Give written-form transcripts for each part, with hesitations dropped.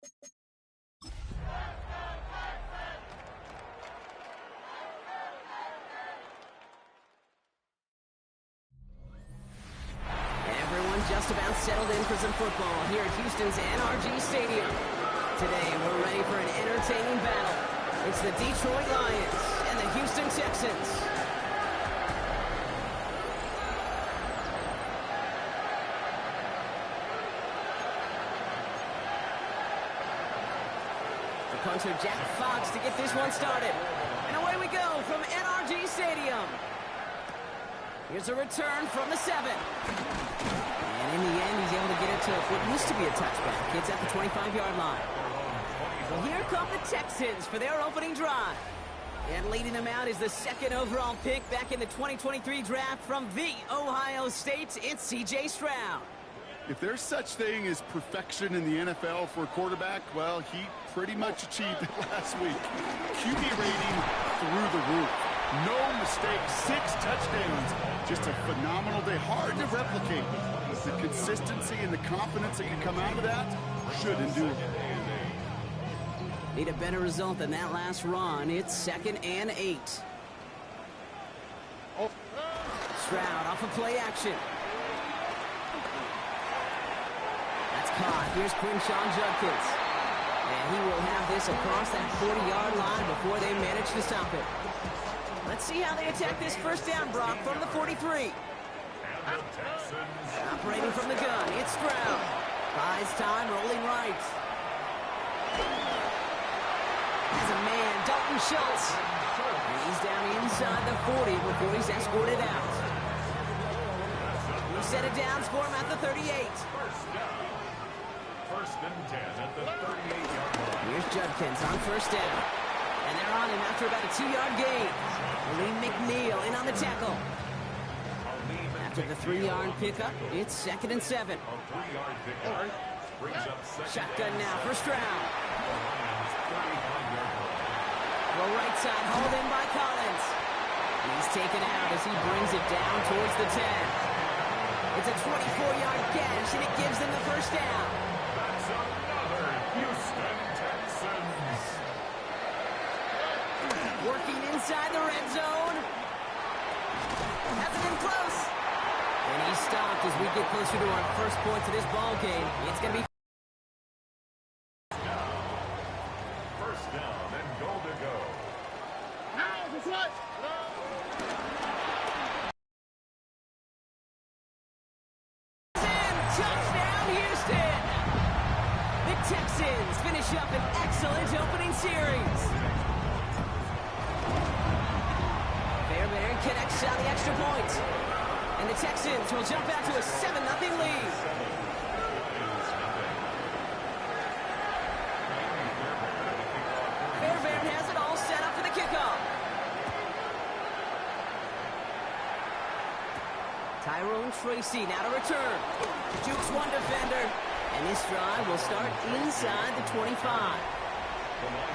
Everyone just about settled in for some football here at Houston's NRG Stadium. Today, we're ready for an entertaining battle. It's the Detroit Lions and the Houston Texans. The punter, Jack Fox, to get this one started. And away we go from NRG Stadium. Here's a return from the 7. And in the end, he's able to get it to what used to be a touchback. It's at the 25-yard line. Well, here come the Texans for their opening drive. And leading them out is the 2nd overall pick back in the 2023 draft from the Ohio State. It's C.J. Stroud. If there's such thing as perfection in the NFL for a quarterback, well, he pretty much achieved it last week. QB rating through the roof. No mistakes, 6 touchdowns. Just a phenomenal day. Hard to replicate. The consistency and the confidence that can come out of that should endure. Need a better result than that last run. It's 2nd and 8. Stroud off of play action. That's caught. Here's Quinshawn Judkins. And he will have this across that 40-yard line before they manage to stop it. Let's see how they attack this first down, Brock, from the 43. Operating from the gun, it's Stroud. Buys time, rolling right. Has a man, Dalton Schultz. And he's down inside the 40 before he's escorted out. We set it down for him at the 38. First and 10 at the 38-yard line. Here's Judkins on first down. And they're on him after about a 2-yard gain. Lee McNeil in on the tackle. After the 3-yard pickup, it's 2nd and 7. Shotgun now for Stroud. The right side hauled in by Collins. He's taken out as he brings it down towards the 10. It's a 24-yard gash, and it gives them the first down. That's another Houston Texans. Working inside the red zone. Has it in close. And he's stopped as we get closer to our first points of this ball game. It's going to be First down and goal to go. Touchdown, Houston! The Texans finish up an excellent opening series. Fairbairn connects on the extra point. And the Texans will jump out to a 7-0 lead. Fairbairn has it all set up for the kickoff. Tyrone Tracy now to return. Jukes one defender. And this drive will start inside the 25.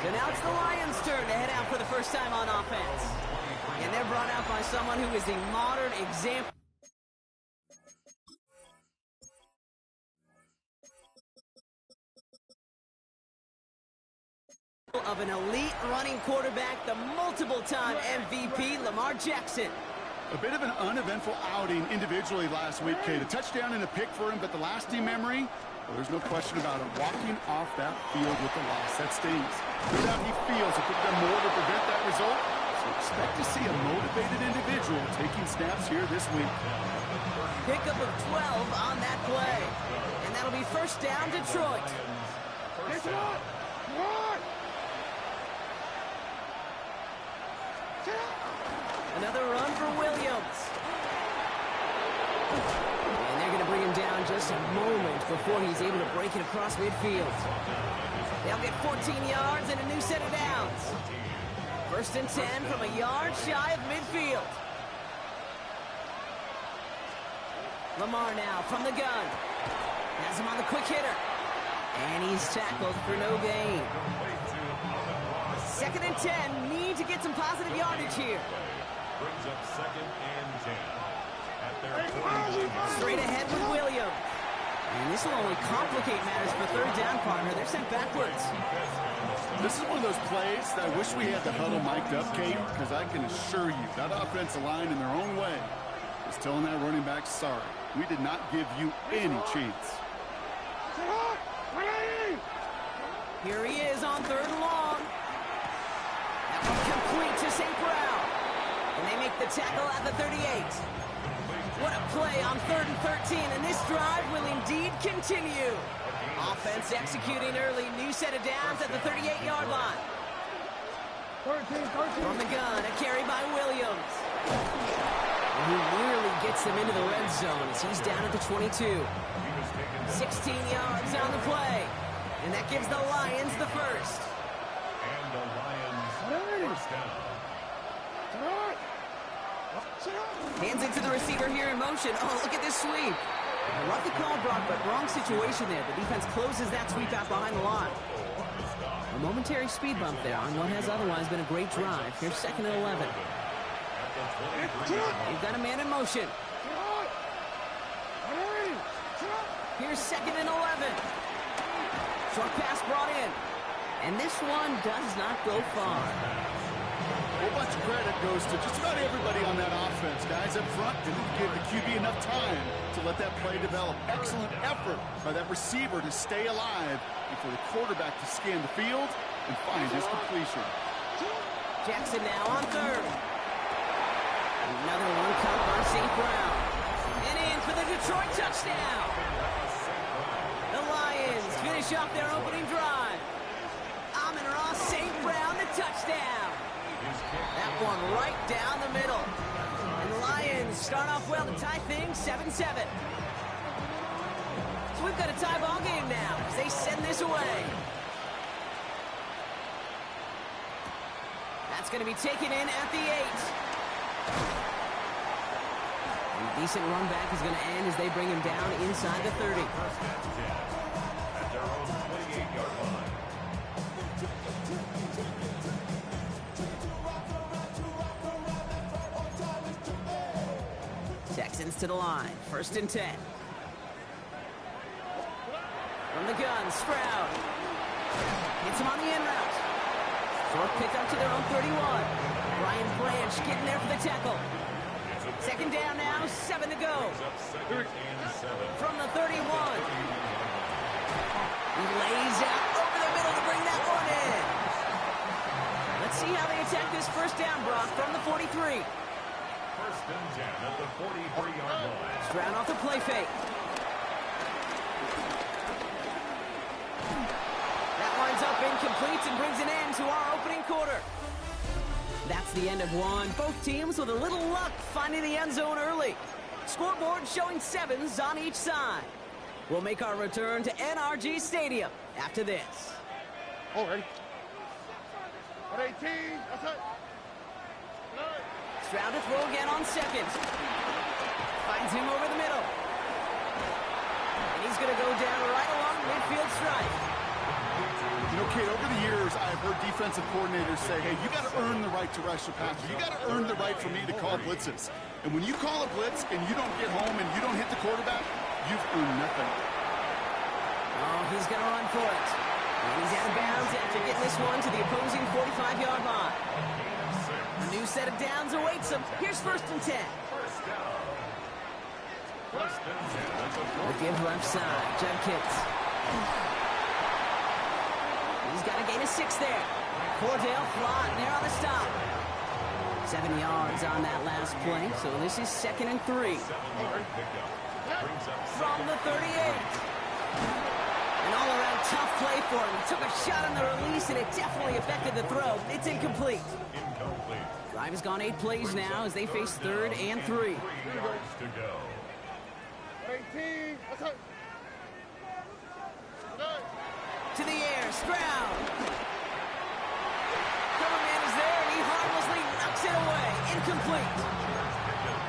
So now it's the Lions' turn to head out for the first time on offense. And they're brought out by someone who is a modern example of an elite running quarterback, the multiple-time MVP, Lamar Jackson. A bit of an uneventful outing individually last week, Kate. A touchdown and a pick for him, but the lasting memory, well, there's no question about it. Walking off that field with the loss, that stings. No doubt he feels it could have done more to prevent that result. So expect to see a motivated individual taking snaps here this week. Pickup of 12 on that play. And that'll be first down, Detroit. Another run for Williams. And they're going to bring him down just a moment before he's able to break it across midfield. They'll get 14 yards and a new set of downs. First and 10 from a yard shy of midfield. Lamar now from the gun. Has him on the quick hitter. And he's tackled for no gain. 2nd and 10. Need to get some positive yardage here. Brings up 2nd and 10 at their 41. Straight ahead with Williams. And this will only complicate matters for third down, partner. They're sent backwards. This is one of those plays that I wish we had the huddle mic'd up, Kate, because I can assure you that offensive line in their own way is telling that running back, sorry, we did not give you any chance. Here he is on third and long. That one complete to St. Brown. And they make the tackle at the 38. What a play on 3rd and 13, and this drive will indeed continue. Offense executing early, new set of downs at the 38-yard line. From the gun, a carry by Williams. And he nearly gets them into the red zone as he's down at the 22. 16 yards on the play, and that gives the Lions the first. And the Lions first down. Hands it to the receiver here in motion. Oh, look at this sweep. I love the call, Brock, but wrong situation there. The defense closes that sweep out behind the line. A momentary speed bump there on what has otherwise been a great drive. Here's 2nd and 11. You've got a man in motion. Here's 2nd and 11. Short pass brought in. And this one does not go far. A whole bunch of credit goes to just about everybody on that offense. Guys up front didn't give the QB enough time to let that play develop. Excellent effort by that receiver to stay alive and for the quarterback to scan the field and find his completion. Jackson now on third. Another one caught by St. Brown. And in for the Detroit touchdown. The Lions finish off their opening drive. Amon-Ra St. Brown, the touchdown. That one right down the middle. And the Lions start off well to tie things 7-7. So we've got a tie ball game now as they send this away. That's going to be taken in at the 8. And a decent run back is going to end as they bring him down inside the 30. At their own 28-yard line. Texans to the line. 1st and 10. From the gun, Stroud. Hits him on the in route. Short pick up to their own 31. Ryan Branch getting there for the tackle. 2nd down now, 7 to go. From the 31. He lays out over the middle to bring that one in. Let's see how they attack this 1st down, Brock, from the 43. 1st and 10 at the 43-yard line. Stroud off the play fake. That winds up incomplete and brings an end to our opening quarter. That's the end of one. Both teams with a little luck finding the end zone early. Scoreboard showing 7s on each side. We'll make our return to NRG Stadium after this. All ready. 18, that's it. Stroud to throw again on 2nd. Finds him over the middle. And he's going to go down right along the midfield stripe. You know, Kate, over the years, I've heard defensive coordinators say, hey, you got to earn the right to rush the passer. You got to earn the right for me to call blitzes. And when you call a blitz and you don't get home and you don't hit the quarterback, you've earned nothing. Oh, he's going to run for it. And he's out of bounds after getting this one to the opposing 45-yard line. A new set of downs awaits him. Here's 1st and 10. The give left side. Judkins. He's got a gain of 6 there. Cordell Flott there on the stop. 7 yards on that last play, so this is 2nd and 3. From the 38. An all-around tough play for him. He took a shot on the release, and it definitely affected the throw. It's incomplete. Drive has gone 8 plays now as they face 3rd and 3. 3 yards to go. 18, that's it. To the air, Stroud. Cover man is there, and he harmlessly knocks it away. Incomplete.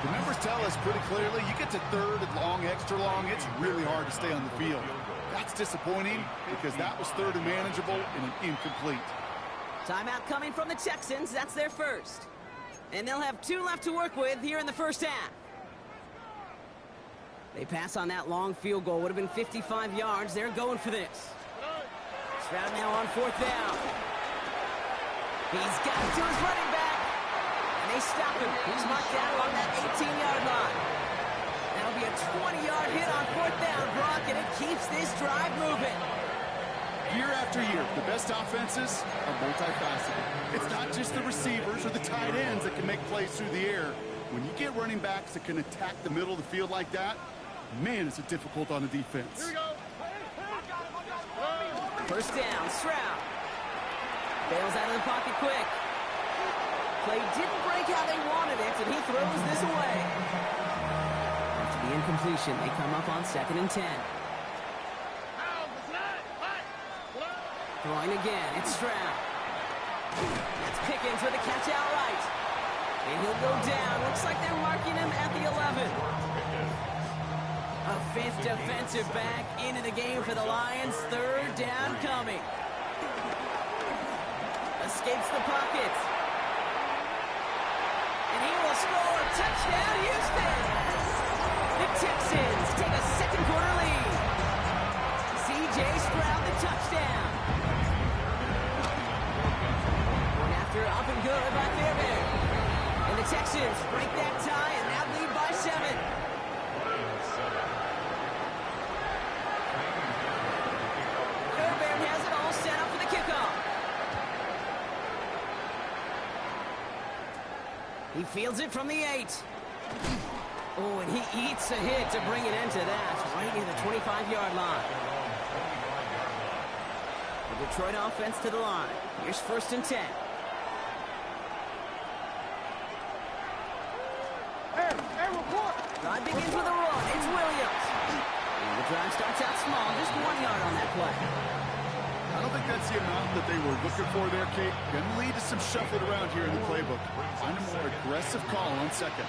The numbers tell us pretty clearly, you get to 3rd and long, extra long, it's really hard to stay on the field. That's disappointing because that was 3rd and manageable and an incomplete. Timeout coming from the Texans. That's their first. And they'll have 2 left to work with here in the 1st half. They pass on that long field goal. Would have been 55 yards. They're going for this. Stroud now on 4th down. He's got it to his running back. And they stop him. He's marked down along that 18-yard line. That'll be a 20-yard hit on 4th down, Brock, and it keeps this drive moving. Year after year, the best offenses are multifaceted. It's not just the receivers or the tight ends that can make plays through the air. When you get running backs that can attack the middle of the field like that, man, is it difficult on the defense. Here we go. 1st down, Stroud. Bails out of the pocket quick. Play didn't break how they wanted it, and he throws this away. After the incompletion, they come up on 2nd and 10. Throwing again, it's Stroud. That's Pickens with a catch outright. And he'll go down. Looks like they're marking him at the 11. A 5th defensive back into the game for the Lions. 3rd down coming. Escapes the pocket. And he will score. Touchdown, Houston. The Texans take a 2nd quarter lead. C.J. Stroud, the touchdown. Going after up and good by Fairbairn. And the Texans break that tie and now lead by 7. Fairbairn has it all set up for the kickoff. He fields it from the 8. Oh, and he eats a hit to bring it into that, right near the 25-yard line. The Detroit offense to the line. Here's 1st and 10. Drive begins with a run. It's Williams. And the drive starts out small, just 1 yard on that play. I don't think that's the amount that they were looking for there, Kate. Going to lead to some shuffling around here in the playbook. Find a more aggressive call on 2nd.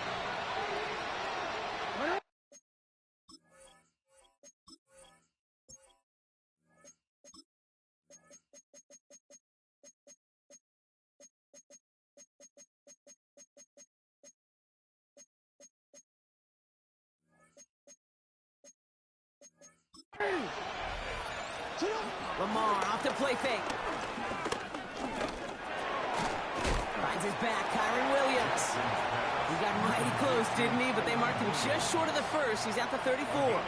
Lamar off the play fake. Finds his back, Kyron Williams. He got mighty close, didn't he? But they marked him just short of the 1st. He's at the 34.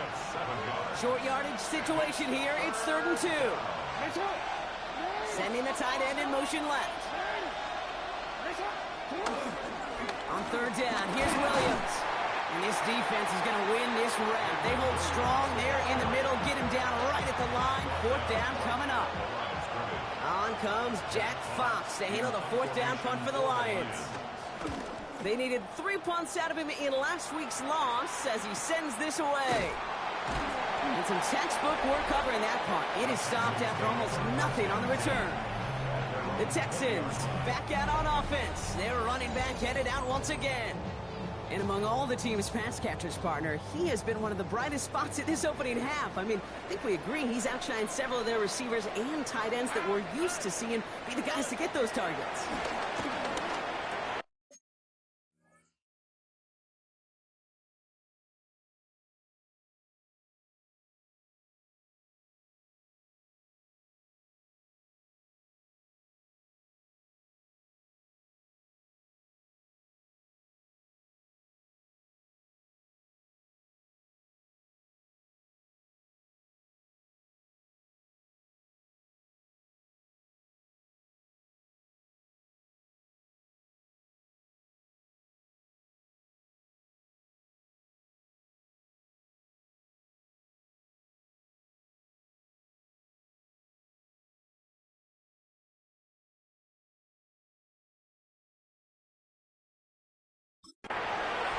Short yardage situation here. It's 3rd and 2. Sending the tight end in motion left. On 3rd down, here's Williams. And this defense is going to win this round. They hold strong there in the middle, get him down right at the line. 4th down coming up. On comes Jack Fox to handle the 4th down punt for the Lions. They needed 3 punts out of him in last week's loss as he sends this away. And some textbook work covering that punt. It is stopped after almost nothing on the return. The Texans back out on offense. Their running back headed out once again. And among all the team's pass catchers, partner, he has been one of the brightest spots in this opening half. I mean, I think we agree he's outshined several of their receivers and tight ends that we're used to seeing be the guys to get those targets.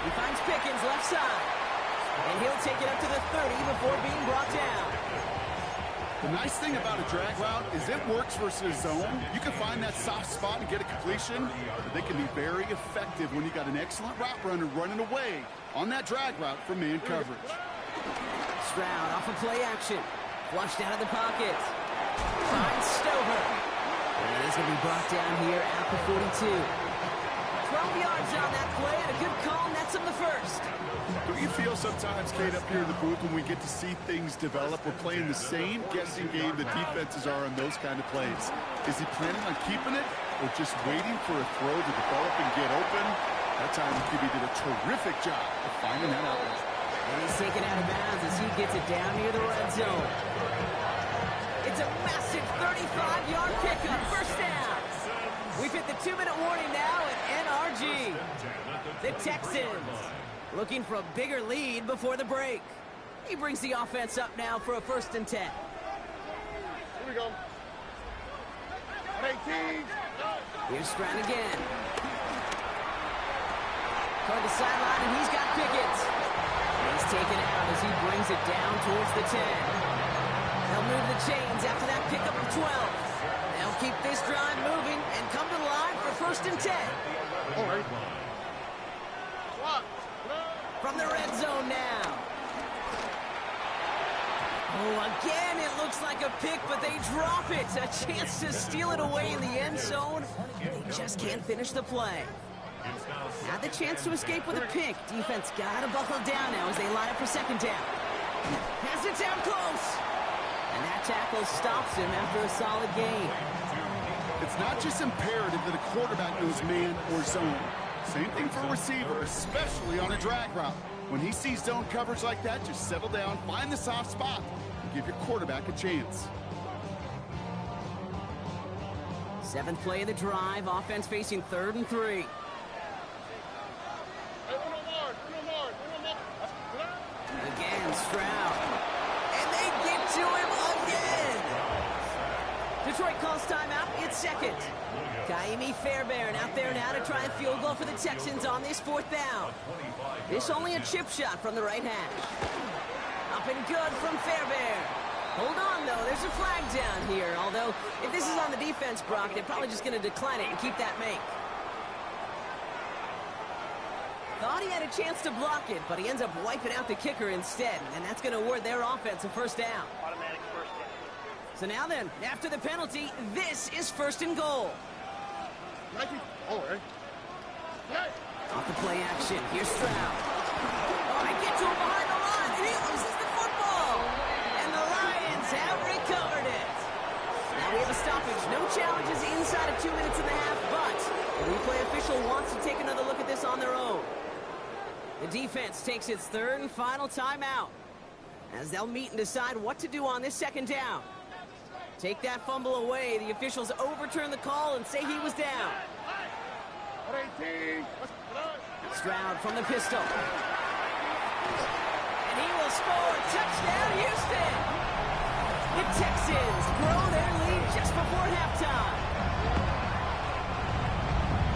He finds Pickens left side. And he'll take it up to the 30 before being brought down. The nice thing about a drag route is it works versus zone. You can find that soft spot and get a completion, but they can be very effective when you got an excellent route runner running away on that drag route from man coverage. Stroud off of play action. Flushed out of the pocket. Finds Stover. And he's going to be brought down here at the 42. 12 yards on that play, and a good call nets him the first. Don't you feel sometimes, Kate, up here in the booth when we get to see things develop? We're playing the same guessing game the defenses are on those kind of plays. Is he planning on keeping it or just waiting for a throw to develop and get open? That time, the QB did a terrific job of finding that outlet. And he's taken out of bounds as he gets it down near the red zone. It's a massive 35-yard pickup. First down. We've hit the 2-minute warning now at NRG. The Texans looking for a bigger lead before the break. He brings the offense up now for a 1st and 10. Here we go. 18. Here's Stroud again. Toward the sideline, and he's got Pickett. He's taken out as he brings it down towards the 10. They'll move the chains after that pickup of 12. They'll keep this drive moving and come to the line for 1st and 10. All right. From the red zone now. Oh, again, it looks like a pick, but they drop it. A chance to steal it away in the end zone. They just can't finish the play. Had the chance to escape with a pick. Defense got to buckle down now as they line up for 2nd down. Has it down close. And that tackle stops him after a solid gain. It's not just imperative that a quarterback knows man or zone. Same thing for a receiver, especially on a drag route. When he sees zone coverage like that, just settle down, find the soft spot, and give your quarterback a chance. 7th play of the drive. Offense facing 3rd and 3. Again, Stroud. And they get to him again. Detroit calls timeout. It's 2nd. Kaimi Fairbairn out there now to try a field goal for the Texans on this 4th down. This only a chip shot from the right hash. Up and good from Fairbairn. Hold on, though. There's a flag down here. Although, if this is on the defense, Brock, they're probably just going to decline it and keep that make. Thought he had a chance to block it, but he ends up wiping out the kicker instead. And that's going to award their offense a 1st down. Automatic 1st down. So now then, after the penalty, this is 1st and goal. All right. Off the play action. Here's Stroud. Oh, they get to him behind the line, and he loses the football. And the Lions have recovered it. Now we have a stoppage. No challenges inside of 2 minutes and a half, but the replay official wants to take another look at this on their own. The defense takes its 3rd and final timeout as they'll meet and decide what to do on this 2nd down. Take that fumble away. The officials overturn the call and say he was down. 18. Stroud from the pistol. And he will score. Touchdown, Houston. The Texans grow their lead just before halftime.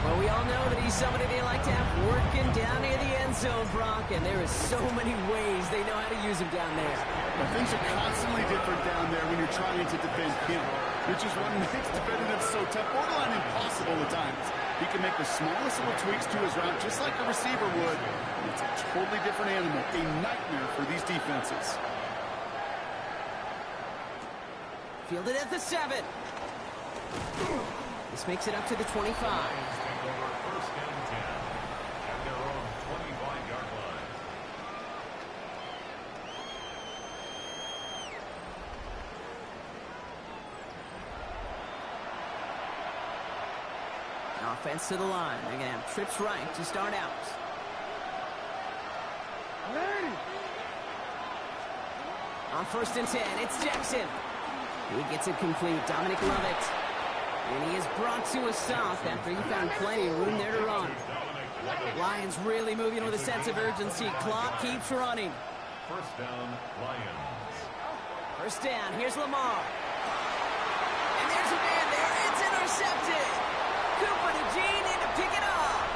Well, we all know that he's somebody they like to have working down near the end zone, Brock, and there is so many ways they know how to use him down there. Well, things are constantly different down there when you're trying to defend him, which is what makes defending him so tough, borderline impossible at times. He can make the smallest little tweaks to his route just like a receiver would. It's a totally different animal, a nightmare for these defenses. Fielded at the 7. This makes it up to the 25. 1st and 10 at their own 25-yard line. Offense to the line. They're going to have trips right to start out. On 1st and 10, it's Jackson. He gets it complete. Dominic Lovett. And he is brought to a stop after he found plenty of room there to run. Lions really moving with a sense of urgency. Clock keeps running. 1st down, Lions. 1st down. Here's Lamar. And there's a man there. It's intercepted. Cooper to Gene in to pick it up.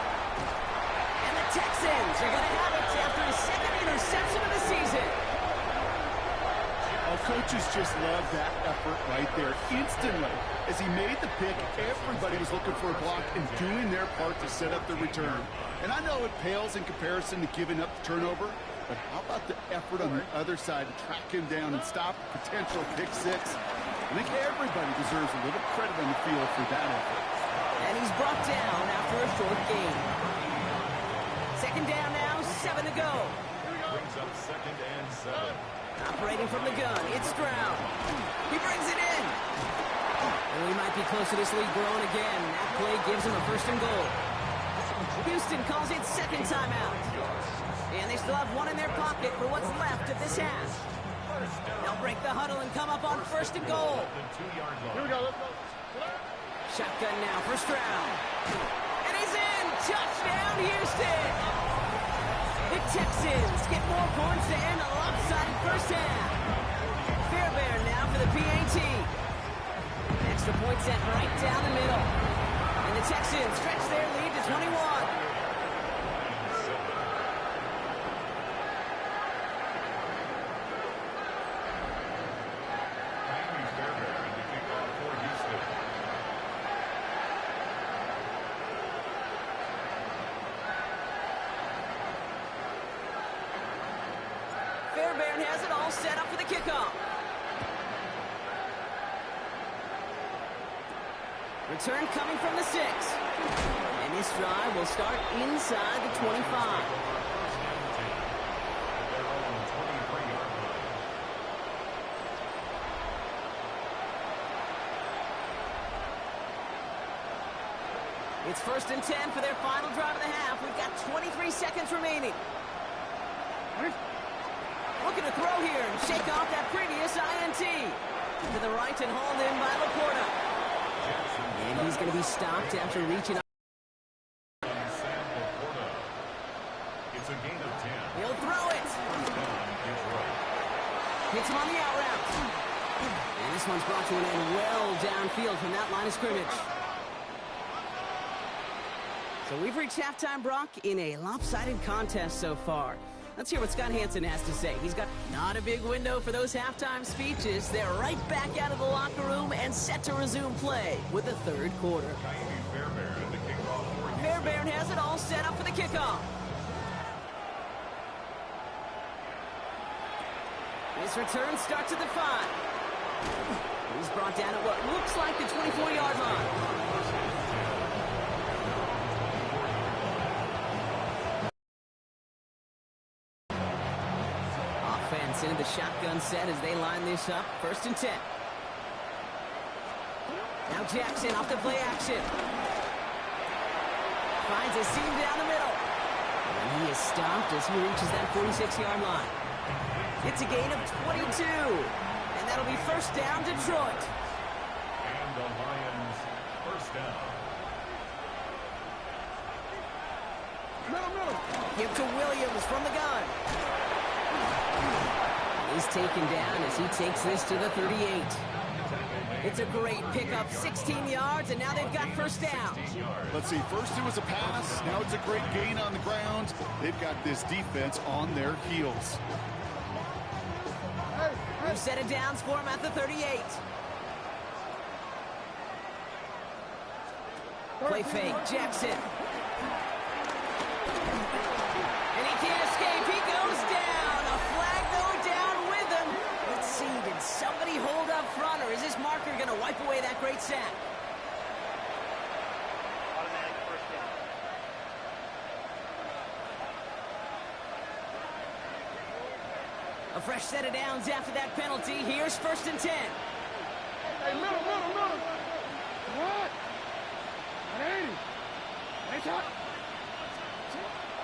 And the Texans are going to have it after his 2nd interception of the season. Well, coaches just love that effort right there. Instantly, as he made the pick, everybody was looking for a block and doing their part to set up the return. And I know it pales in comparison to giving up the turnover, but how about the effort on the other side to track him down and stop a potential pick 6? I think everybody deserves a little credit on the field for that effort. And he's brought down after a short gain. Second down now, 7 to go. Brings up 2nd and 7. Operating from the gun, it's Stroud. He brings it in. And we might be close to this lead growing again. That play gives him a 1st and goal. Houston calls it second timeout. And they still have one in their pocket for what's left of this half. They'll break the huddle and come up on 1st and goal. Here we go. Let's go. Shotgun now for Stroud. And he's in. Touchdown, Houston. The Texans get more points to end a lopsided first half. Fairbairn now for the PAT. Extra point set right down the middle. And the Texans stretch their lead to 21. Fairbairn has it all set up for the kickoff. Return coming from the 6. And this drive will start inside the 25. It's 1st and 10 for their final drive of the half. We've got 23 seconds remaining. Looking to throw here and shake off that previous INT. To the right and hauled in by Laporta. And he's going to be stopped after reaching up. It's a gain of 10. He'll throw it. Hits him on the out route. And this one's brought to an end well downfield from that line of scrimmage. So we've reached halftime, Brock, in a lopsided contest so far. Let's hear what Scott Hansen has to say. He's got not a big window for those halftime speeches. They're right back out of the locker room and set to resume play with the 3rd quarter. Fairbairn has it all set up for the kickoff. This return starts at the 5. He's brought down at what looks like the 24-yard line. Into the shotgun set as they line this up. 1st and 10. Now Jackson off the play action. Finds a seam down the middle. And he is stopped as he reaches that 46-yard line. It's a gain of 22. And that'll be 1st down, Detroit. And the Lions 1st down. Middle. Give to Williams from the gun. He's taken down as he takes this to the 38. It's a great pickup, 16 yards, and now they've got 1st down. Let's see, first it was a pass, now it's a great gain on the ground. They've got this defense on their heels. We've set it down for him at the 38. Play fake, Jackson. And he can't escape, he goes down. A flag though down with him. Let's see, did somebody hold up front, or is this marker going to wipe away that great sack? Automatic 1st down. A fresh set of downs after that penalty. Here's 1st and 10. Hey, middle. What? 180. Hey, top.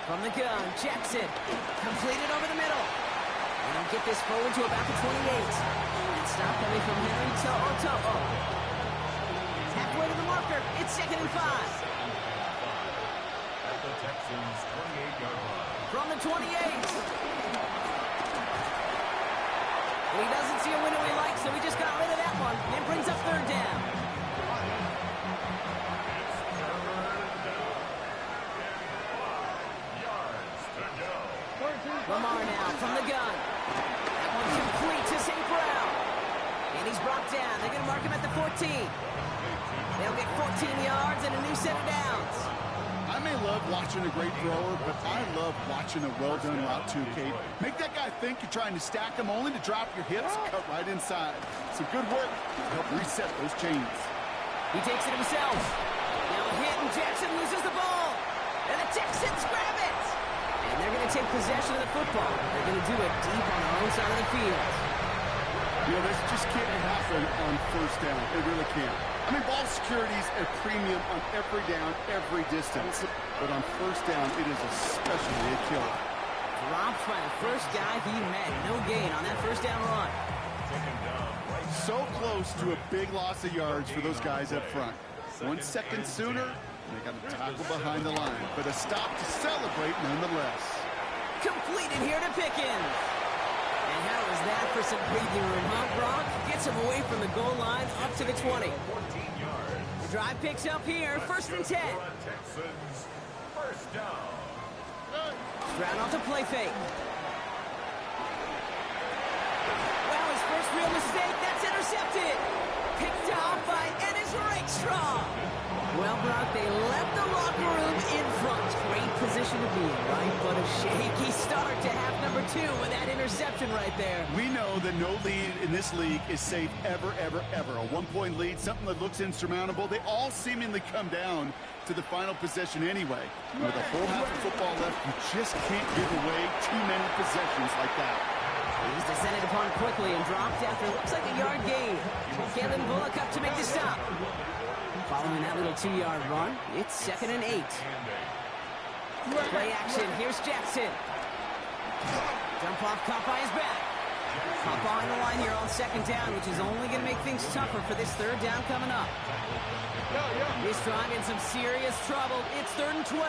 From the gun, Jackson. Completed over the middle. And he'll get this forward to about the 28. And stop coming from Henry To'o. Halfway to the marker. It's 2nd and 5. At the Texans' 28-yard line. From the 28. And he doesn't see a window he likes, so he just got rid of that one. And brings up 3rd down. Lamar now from the gun. That one complete to St. Brown. And he's brought down. They're going to mark him at the 14. They'll get 14 yards and a new set of downs. I may love watching a great thrower, but I love watching a well-done route too, Kate. Make that guy think you're trying to stack him only to drop your hips, cut right inside. Some good work to help reset those chains. He takes it himself. Now hit, and Jackson loses the ball. And the Texans grab it. And they're going to take possession of the football. They're going to do it deep on their own side of the field. You know, this just can't happen on first down. It really can't. I mean, ball security's a premium on every down, every distance. But on first down, it is especially a killer. Dropped by the first guy he met. No gain on that first down run. So close to a big loss of yards for those guys up front. 1 second sooner, they got a tackle behind the line. But a stop to celebrate nonetheless. Completed here to Pickens. And how is that for some breathing room, huh, Brock? Gets him away from the goal line up to the 20. The drive picks up here, 1st and 10. First down. Stroud off the play fake. Well, his first real mistake, that's intercepted. Picked off by Ennis Rakestraw. Well, Brock, they left the locker room in front. Great position to be in, right? But a shaky start to half number 2 with that interception right there. We know that no lead in this league is safe ever, ever, ever. A 1-point lead, something that looks insurmountable. They all seemingly come down to the final possession anyway. And with a whole half of football left, you just can't give away too many possessions like that. He's descended upon quickly and dropped after looks like a yard gain. Kevin Bullock up to make the stop. Following that little 2-yard run, it's 2nd and 8. Play action, here's Jackson. Jump off caught by his back. Hop on the line here on 2nd down, which is only going to make things tougher for this 3rd down coming up. This drive in some serious trouble. It's 3rd and 12.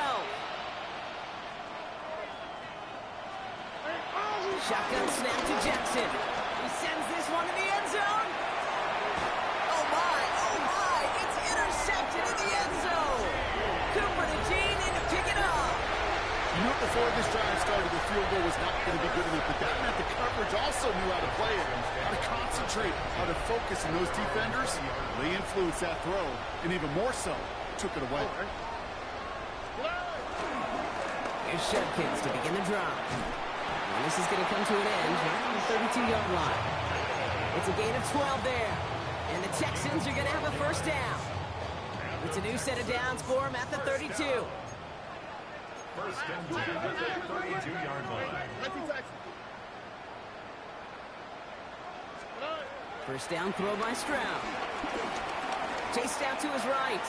Shotgun snap to Jackson. He sends this one to the end zone. Oh my, it's intercepted in the end zone. Cooper to Gene in to pick it up. You know, before this drive started, the field goal was not going to be good enough, but that meant the coverage also knew how to play it, how to concentrate, how to focus, and those defenders, they influenced that throw, and even more so, took it away. Here's Shudkins to begin the drive. And this is going to come to an end right on the 32-yard line. It's a gain of 12 there. And the Texans are going to have a 1st down. It's a new set of downs for them at the 32. 1st and 10 at the 32-yard line. 1st down throw by Stroud. Chased out to his right.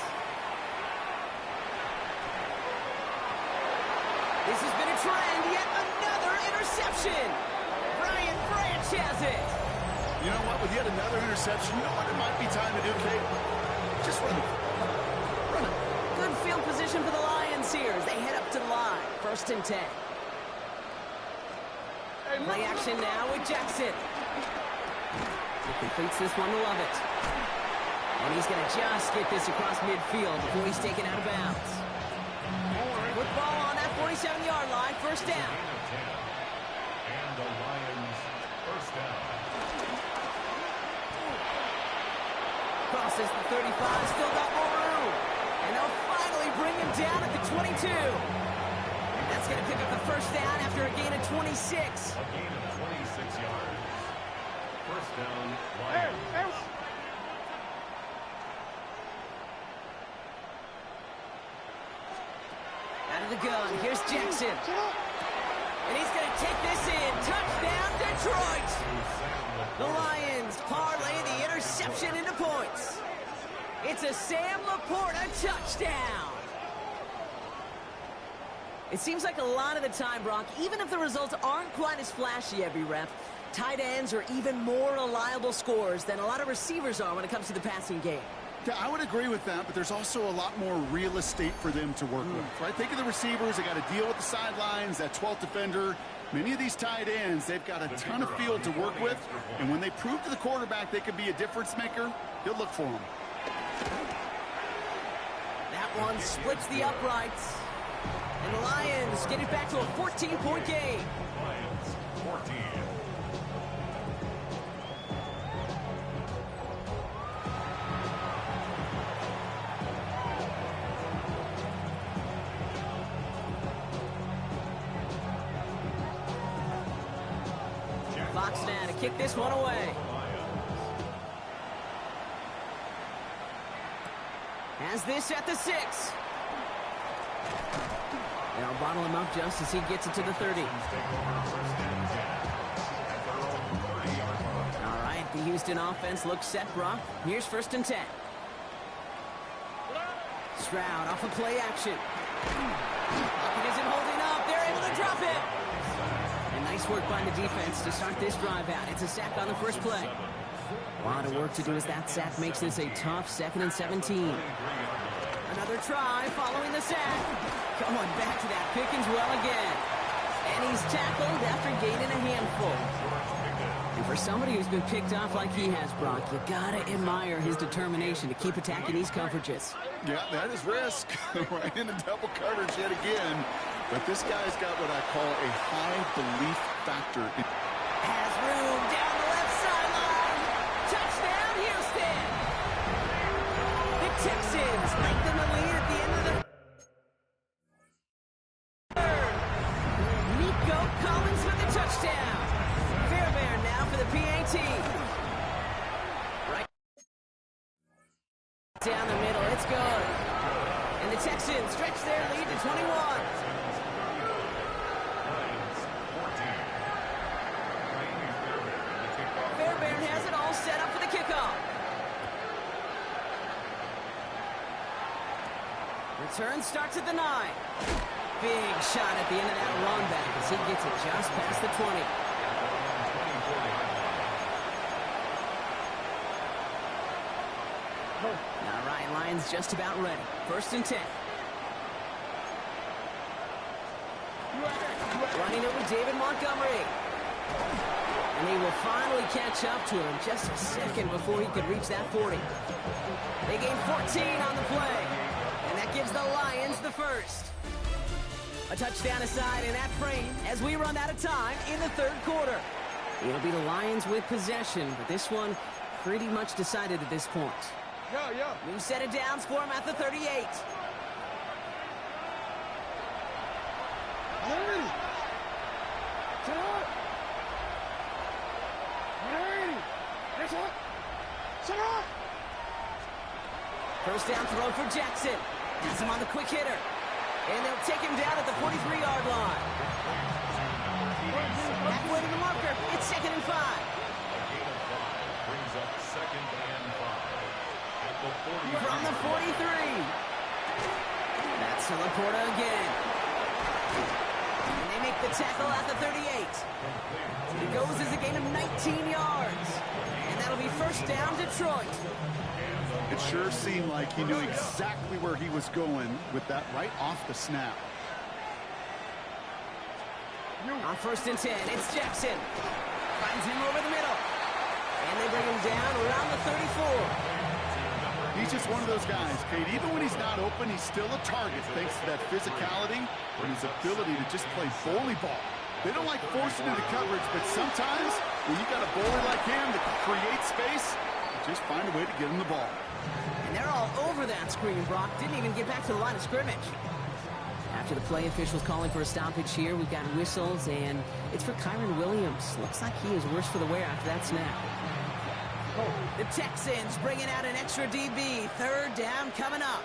This has been a trend, yet another interception. Brian Branch has it. You know what? With yet another interception, you know what it might be time to do, Kate? Just run it. Run it. Good field position for the Lions here as they head up to the line. 1st and 10. Play action now with Jackson. He completes this one to Lovett. And he's going to just get this across midfield before he's taken out of bounds. Football on that 47-yard line, 1st down. And the Lions 1st down. Crosses the 35, still got more room. And they'll finally bring him down at the 22. That's going to pick up the 1st down after a gain of 26. A gain of 26 yards. 1st down, Lions. Out of the gun, here's Jackson. And he's going to take this in. Touchdown, Detroit! The Lions parlay the interception into points. It's a Sam Laporta touchdown. It seems like a lot of the time, Brock, even if the results aren't quite as flashy every rep, tight ends are even more reliable scorers than a lot of receivers are when it comes to the passing game. Yeah, I would agree with that, but there's also a lot more real estate for them to work with, right? Think of the receivers. They got to deal with the sidelines, that 12th defender. Many of these tight ends, they've got a ton of field to work with, and when they prove to the quarterback they can be a difference maker, he'll look for them. That one splits the uprights, and the Lions get it back to a 14-point game. Lions 14. Fox now to kick this one away. Has this at the 6. They'll bottle him up just as he gets it to the 30. All right, the Houston offense looks set, Brock. Here's 1st and 10. Stroud off of play action. It isn't holding up. They're able to drop it. And nice work by the defense to start this drive out. It's a sack on the first play. A lot of work to do as that sack makes this a tough 2nd and 17. Another try following the sack. Going back to that Pickens well again. And he's tackled after gaining a handful. And for somebody who's been picked off like he has, Brock, you gotta admire his determination to keep attacking these coverages. Yeah, that is risk. Right into double coverage yet again. But this guy's got what I call a high belief factor. Has room down the left sideline. Touchdown, Houston. The Texans lengthen the lead at the end of the third. Nico Collins with the touchdown. Fairbairn now for the PAT. Right down the middle, it's good. And the Texans stretch their lead to 21. Fairbairn has it all set up for the kickoff. Return starts at the 9. Big shot at the end of that run back as he gets it just past the 20. All right, Lions just about ready. 1st and 10. Running it with David Montgomery. And he will finally catch up to him just a second before he could reach that 40. They gain 14 on the play. And that gives the Lions the first. A touchdown aside in that frame as we run out of time in the 3rd quarter. It'll be the Lions with possession, but this one pretty much decided at this point. New set of downs for him at the 38. First down throw for Jackson. Has him on the quick hitter. And they'll take him down at the 43-yard line. Halfway to the marker. It's 2nd and 5. Brings up 2nd and 5. At the 40. From the 43. That's to Laporta again. And they make the tackle at the 38. He goes as a gain of 19 yards. And that'll be 1st down, Detroit. It sure seemed like he knew exactly where he was going with that right off the snap. On 1st and 10, it's Jackson. Finds him over the middle. And they bring him down around the 34. He's just one of those guys, Kate. Even when he's not open, he's still a target thanks to that physicality and his ability to just play bully ball. They don't like forcing into coverage, but sometimes when you got a bowler like him that can create space, just find a way to get him the ball. And they're all over that screen, Brock. Didn't even get back to the line of scrimmage. After the play officials calling for a stoppage here, we've got whistles, and it's for Kyron Williams. Looks like he is worse for the wear after that snap. The Texans bringing out an extra DB. 3rd down coming up.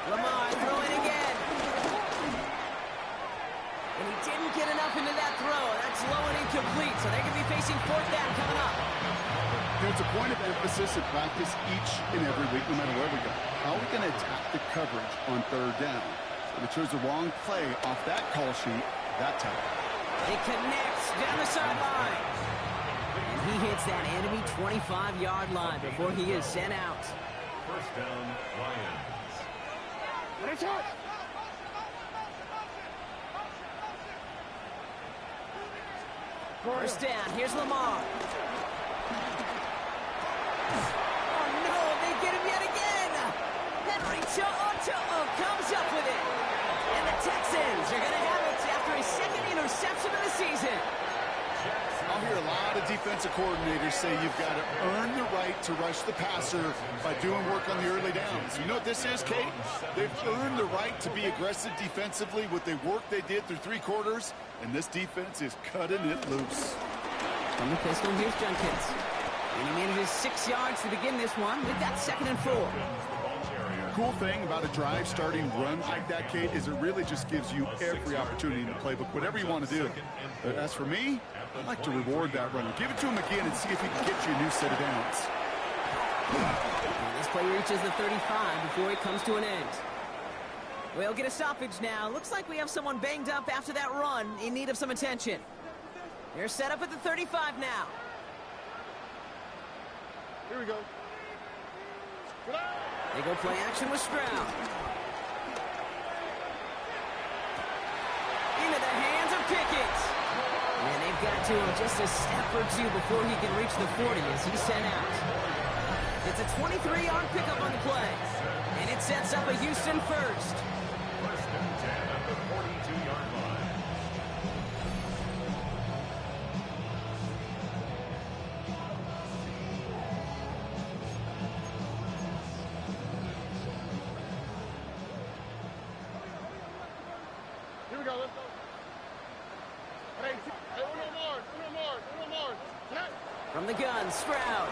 Lamar throwing again. And he didn't get enough into that throw. That's low and incomplete, so they're going to be facing 4th down coming up. There's a point of emphasis in practice each and every week, no matter where we go. How are we going to attack the coverage on 3rd down? If it chose the wrong play off that call sheet, that time. It connects down the sideline. And he hits that enemy 25-yard line before he is sent out. 1st down, Lions. First down, here's Lamar. Oh no, they get him yet again. Henry To'o comes up with it. And the Texans are going to have it after his 2nd interception of the season. I hear a lot of defensive coordinators say you've got to earn the right to rush the passer by doing work on the early downs. You know what this is, Kate? They've earned the right to be aggressive defensively with the work they did through 3 quarters, and this defense is cutting it loose. From the pistol, here's Jenkins. And he manages 6 yards to begin this one with that 2nd and 4. Cool thing about a drive starting run like that, Kate, is it really just gives you every opportunity in the playbook, whatever you want to do. As for me, I'd like to reward that runner. Give it to him again and see if he can get you a new set of downs. And this play reaches the 35 before it comes to an end. We'll get a stoppage now. Looks like we have someone banged up after that run in need of some attention. They're set up at the 35 now. Here we go. They go play action with Stroud. Into the hands of Pickett. And they've got to him just a step or 2 before he can reach the 40 as he's sent out. It's a 23-yard pickup on the play. And it sets up a Houston first. 1st and 10 at the 42-yard line. Here we go, let's go. Hey, uno more. From the gun, Stroud.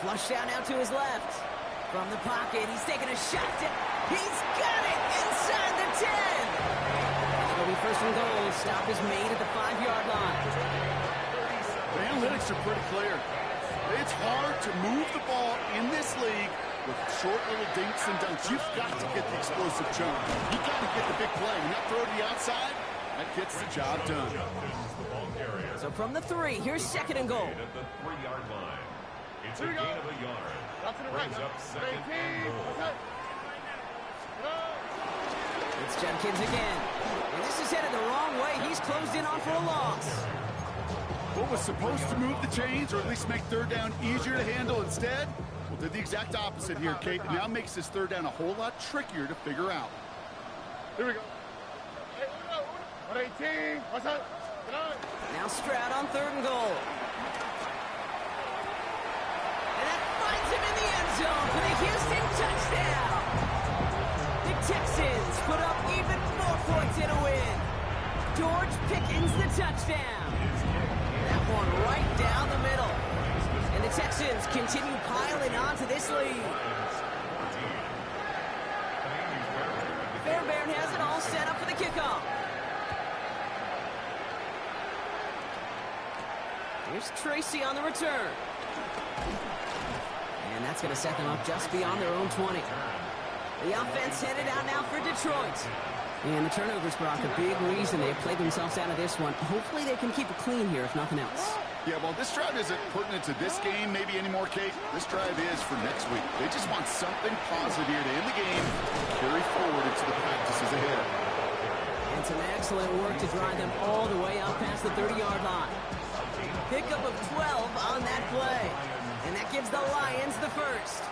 Flushed out now to his left. From the pocket, he's taking a shot. He's got it inside the 10. It'll be 1st and goal. Stop is made at the 5-yard line. The analytics are pretty clear. It's hard to move the ball in this league with short little dinks and dunks. You've got to get the explosive jump. You've got to get the big play. And that throw to the outside, that gets the job done. So from the 3, here's 2nd and goal. At the 3-yard line. It's a gain of a yard. Up to the right. Brings up 2nd and goal. It's Jenkins again. And this is headed the wrong way. He's closed in on for a loss. What was supposed to move the chains or at least make 3rd down easier to handle instead? Well, did the exact opposite here, Kate. It now makes this 3rd down a whole lot trickier to figure out. Here we go. Hey, 118. What's up? Now Stroud on 3rd and goal. And that finds him in the end zone for the Houston touchdown. The Texans put up even more points in a win. George Pickens the touchdown. That one right down the middle. And the Texans continue piling on to this lead. Fairbairn has it all set up for the kickoff. Here's Tracy on the return. And that's going to set them up just beyond their own 20. The offense headed out now for Detroit. And the turnovers, Brock, a big reason they have played themselves out of this one. Hopefully they can keep it clean here, if nothing else. Yeah, well, this drive isn't pertinent to this game maybe anymore, Kate. This drive is for next week. They just want something positive here to end the game and carry forward into the practices ahead. And some excellent work to drive them all the way up past the 30-yard line. Pickup of 12 on that play. And that gives the Lions the first.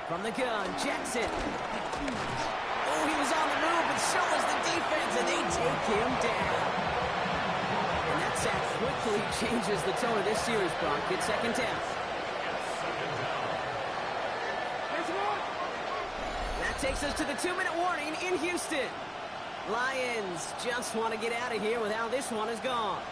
From the gun, Jackson. Oh, he was on the move, but so was the defense, and they take him down. And that sack quickly changes the tone of this series, Brock. It's 2nd down. That takes us to the 2-minute warning in Houston. Lions just want to get out of here with how this one is gone.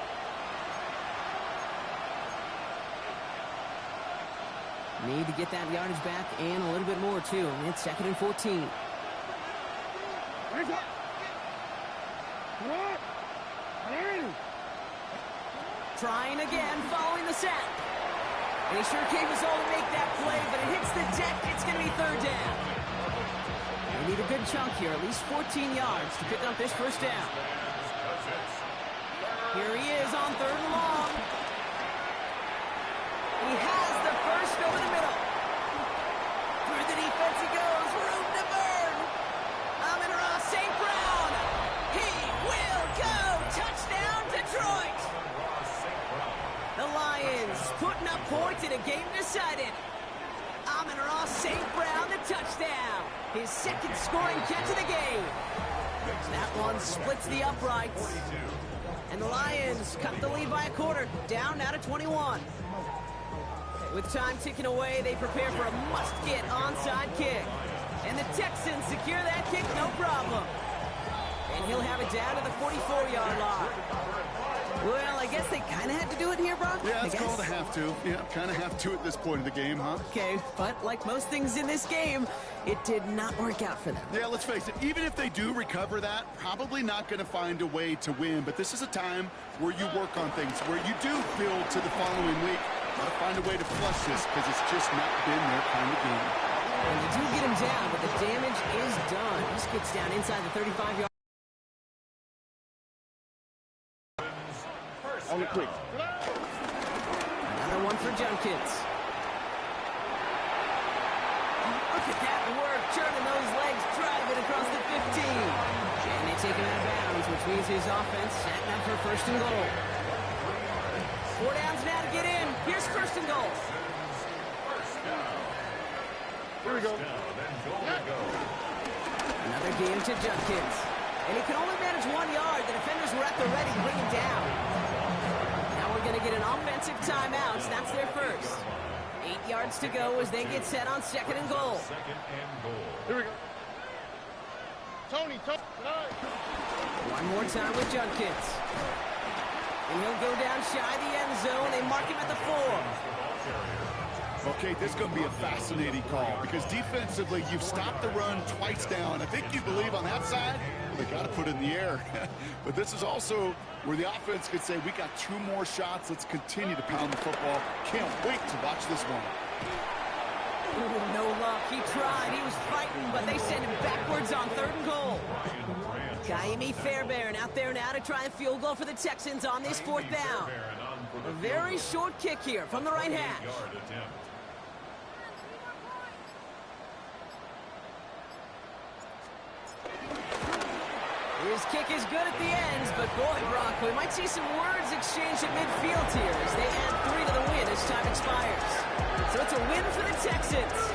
Need to get that yardage back and a little bit more, too. It's 2nd and 14. Trying again, following the sack. And he sure came his all to make that play, but it hits the deck. It's going to be 3rd down. They need a good chunk here, at least 14 yards to pick up this 1st down. Here he is on 3rd and long. He has the first over the middle. Through the defense he goes. Room to burn. Amon-Ra St. Brown. He will go. Touchdown, Detroit. The Lions putting up points in a game decided. Amon Ross, St. Brown, the touchdown. His second scoring catch of the game. That one splits the uprights. And the Lions cut the lead by a quarter, down now to 21. With time ticking away, they prepare for a must-get onside kick. And the Texans secure that kick, no problem. And he'll have it down to the 44-yard line. Well, I guess they kind of had to do it here, Brock. Yeah, it's called a have to. Yeah, kind of have to at this point of the game, huh? Okay, but like most things in this game, it did not work out for them. Yeah, let's face it, even if they do recover that, probably not going to find a way to win. But this is a time where you work on things, where you do build to the following week. Got to find a way to flush this because it's just not been their kind of game. And you do get him down, but the damage is done. This gets down inside the 35-yard. On the quick. Another one for Junkins. Look at that work, turning those legs, driving across the 15. And they take him out of bounds, which means his offense setting up for first and goal. 4 downs now to get in. Here's first and goal. Here we go. Another game to Junkins. And he can only manage 1 yard. The defenders were at the ready to bring him down. Now we're going to get an offensive timeout. So that's their first. 8 yards to go as they get set on second and goal. Here we go. Tony. One more time with Junkins. And he'll go down shy of the end zone. They mark him at the 4. Okay, this is going to be a fascinating call because defensively, you've stopped the run twice down. I think you believe on that side, well, they got to put it in the air. But this is also where the offense could say, we got 2 more shots. Let's continue to pound the football. Can't wait to watch this one. Ooh, no luck. He tried. He was fighting, but they send him backwards on third and goal. Kaimi Fairbairn out there now to try a field goal for the Texans on this 4th down. A very short kick here from the right hash. His kick is good at the ends, but boy, Brock, we might see some words exchanged at midfield here as they add 3 to the win as time expires. So it's a win for the Texans.